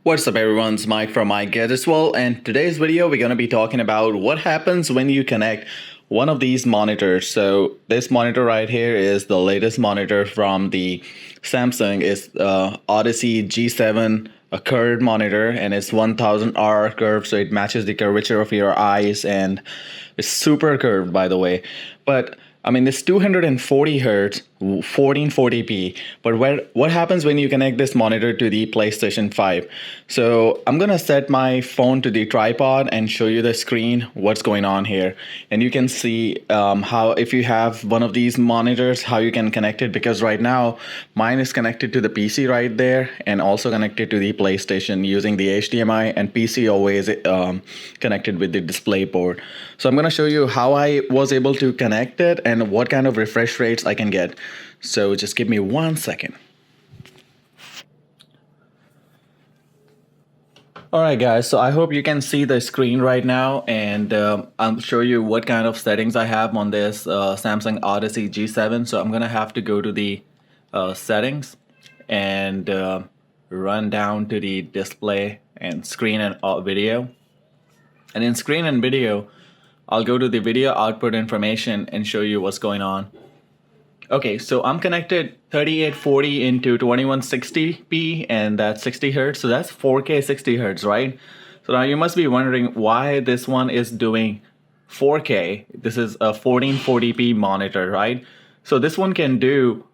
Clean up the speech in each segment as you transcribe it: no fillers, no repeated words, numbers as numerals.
What's up everyone, it's Mike from Mike Gadgets World, and today's video we're going to be talking about what happens when you connect one of these monitors. So this monitor right here is the latest monitor from the Samsung. It's Odyssey G7, a curved monitor, and it's 1000R curve, so it matches the curvature of your eyes, and it's super curved by the way. But I mean, it's 240 hertz, 1440p. But what happens when you connect this monitor to the PlayStation 5? So I'm gonna set my phone to the tripod and show you the screen, what's going on here. And you can see how, if you have one of these monitors, how you can connect it. Because right now, mine is connected to the PC right there and also connected to the PlayStation using the HDMI, and PC always connected with the display port. So I'm gonna show you how I was able to connect it and what kind of refresh rates I can get. So just give me 1 second. Alright guys, so I hope you can see the screen right now, and I'll show you what kind of settings I have on this Samsung Odyssey G7. So I'm gonna have to go to the settings and run down to the display and screen and video. And in screen and video, I'll go to the video output information and show you what's going on. Okay, so I'm connected 3840 into 2160p, and that's 60 hertz. So that's 4K 60 hertz, right? So now you must be wondering why this one is doing 4K. This is a 1440p monitor, right? So this one can do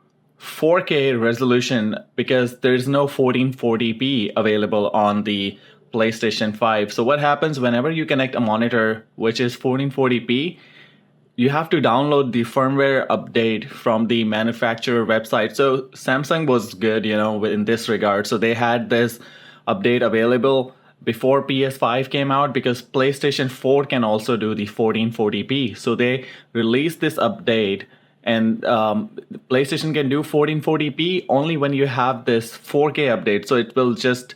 4K resolution because there's no 1440p available on the PlayStation 5. So what happens whenever you connect a monitor which is 1440p, you have to download the firmware update from the manufacturer website. So Samsung was good, in this regard. So they had this update available before PS5 came out, because PlayStation 4 can also do the 1440p. So they released this update, and PlayStation can do 1440p only when you have this 4K update. So it will just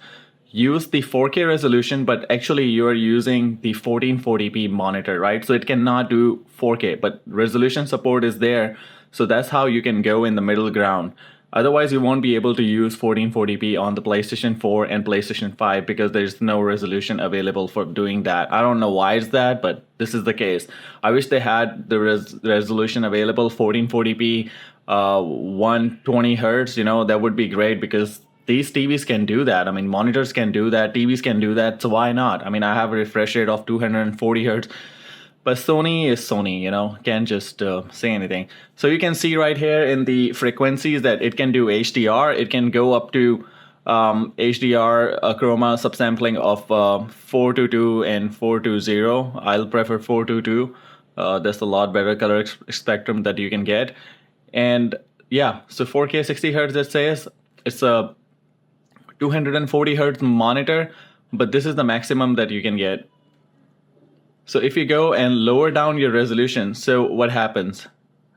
use the 4K resolution, but actually you're using the 1440p monitor, right? So it cannot do 4K, but resolution support is there. So that's how you can go in the middle ground. Otherwise, you won't be able to use 1440p on the PlayStation 4 and PlayStation 5 because there's no resolution available for doing that. I don't know why it's that, but this is the case. I wish they had the resolution available, 1440p, 120 hertz, that would be great, because these TVs can do that. I mean, monitors can do that, TVs can do that, so why not? I mean, I have a refresh rate of 240 hertz, but Sony is Sony, can't just say anything. So you can see right here in the frequencies that it can do HDR. It can go up to HDR chroma subsampling of 422 and 420. I'll prefer 422. That's a lot better color spectrum that you can get. And yeah, so 4K 60 hertz, it says it's a 240 hertz monitor, but this is the maximum that you can get. So if you go and lower down your resolution, so what happens,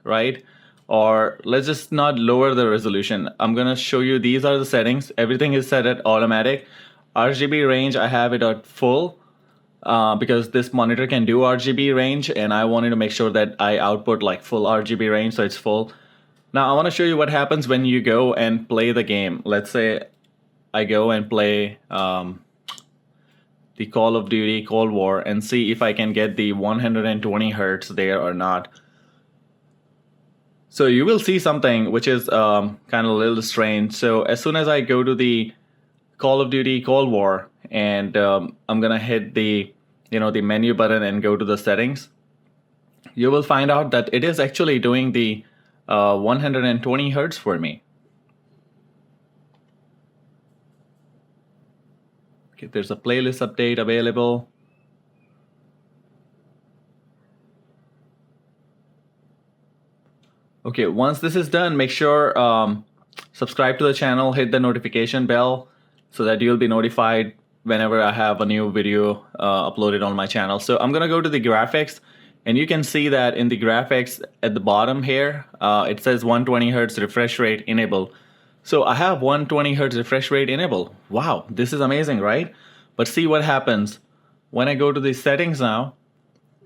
right? Or let's just not lower the resolution. I'm gonna show you, these are the settings. Everything is set at automatic. RGB range, I have it at full because this monitor can do RGB range, and I wanted to make sure that I output like full RGB range, so it's full. Now I want to show you what happens when you go and play the game. Let's say I go and play the Call of Duty Cold War and see if I can get the 120 hertz there or not. So you will see something which is kind of a little strange. So as soon as I go to the Call of Duty Cold War and I'm gonna hit the the menu button and go to the settings, you will find out that it is actually doing the 120 hertz for me. Okay, there's a playlist update available. Okay, once this is done, make sure subscribe to the channel, hit the notification bell so that you'll be notified whenever I have a new video uploaded on my channel. So I'm gonna go to the graphics, and you can see that in the graphics at the bottom here, it says 120 hertz refresh rate enable. So I have 120 hertz refresh rate enable. Wow, this is amazing, right? But see what happens when I go to the settings now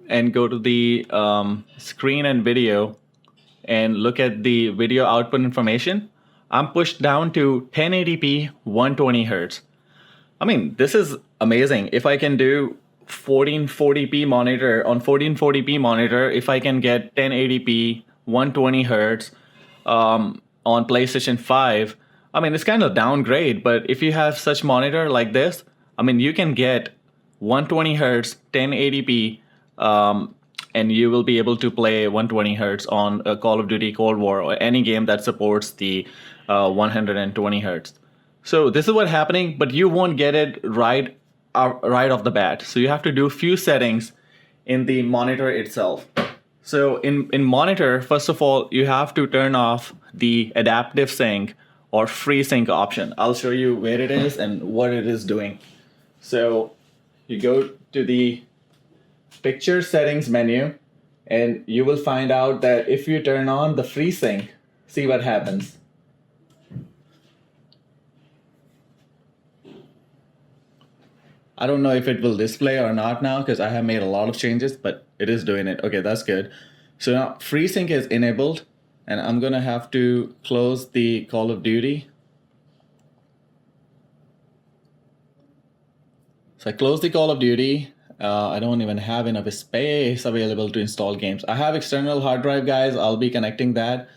and go to the screen and video and look at the video output information. I'm pushed down to 1080p 120 hertz. I mean, this is amazing. If I can do 1440p monitor on 1440p monitor, if I can get 1080p 120 hertz on PlayStation 5, I mean, it's kind of downgrade, but if you have such monitor like this, I mean, you can get 120 hertz 1080p, and you will be able to play 120 hertz on Call of Duty Cold War or any game that supports the 120 hertz. So this is what's happening, but you won't get it right off the bat. So you have to do a few settings in the monitor itself. So in monitor, first of all, you have to turn off the adaptive sync or FreeSync option. I'll show you where it is and what it is doing. So you go to the picture settings menu, and you will find out that if you turn on the FreeSync, see what happens. I don't know if it will display or not now because I have made a lot of changes, but it is doing it. Okay, that's good. So now FreeSync is enabled, and I'm gonna have to close the Call of Duty. So I close the Call of Duty. I don't even have enough space available to install games. I have external hard drive, guys. I'll be connecting that.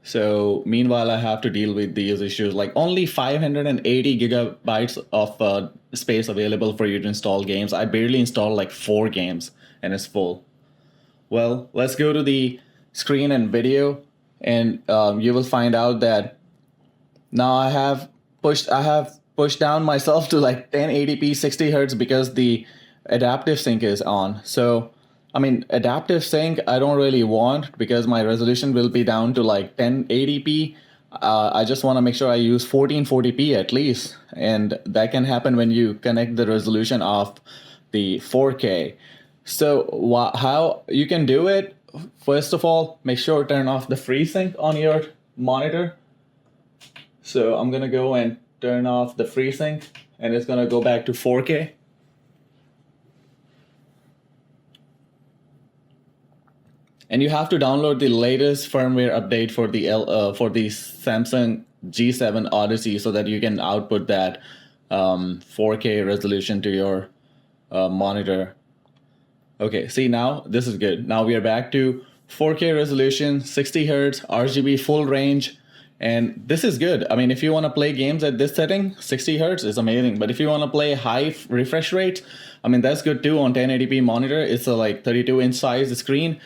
So meanwhile, I have to deal with these issues, like only 580 gigabytes of space available for you to install games. I barely installed like 4 games and it's full. Well, let's go to the screen and video, and you will find out that now I have pushed down myself to like 1080p 60 hertz because the adaptive sync is on. So I mean, adaptive sync I don't really want because my resolution will be down to like 1080p. I just want to make sure I use 1440p at least, and that can happen when you connect the resolution of the 4K. So how you can do it? First of all, make sure to turn off the FreeSync on your monitor. So I'm gonna go and turn off the FreeSync, and it's gonna go back to 4K. And you have to download the latest firmware update for the Samsung G7 Odyssey so that you can output that 4K resolution to your monitor. Okay, see now this is good. Now we are back to 4K resolution, 60 hertz, RGB full range, and this is good. I mean, if you want to play games at this setting, 60 hertz is amazing. But if you want to play high refresh rate, I mean, that's good too on 1080p monitor. It's a like 32-inch size screen.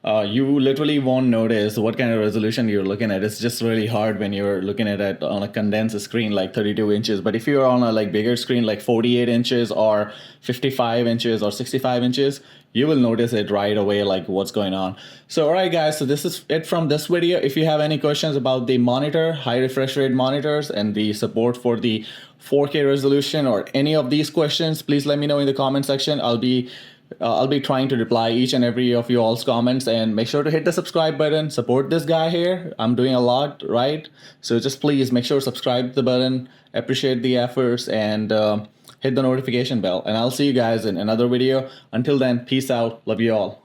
You literally won't notice what kind of resolution you're looking at. It's just really hard when you're looking at it on a condensed screen like 32 inches. But if you're on a like bigger screen like 48 inches or 55 inches or 65 inches, you will notice it right away, like what's going on. So all right guys, so this is it from this video. If you have any questions about the monitor, high refresh rate monitors, and the support for the 4K resolution, or any of these questions, please let me know in the comment section. I'll be trying to reply each and every of you all's comments, and make sure to hit the subscribe button. Support this guy here. I'm doing a lot, right? So just please make sure to subscribe to the button. Appreciate the efforts, and hit the notification bell. And I'll see you guys in another video. Until then, peace out. Love you all.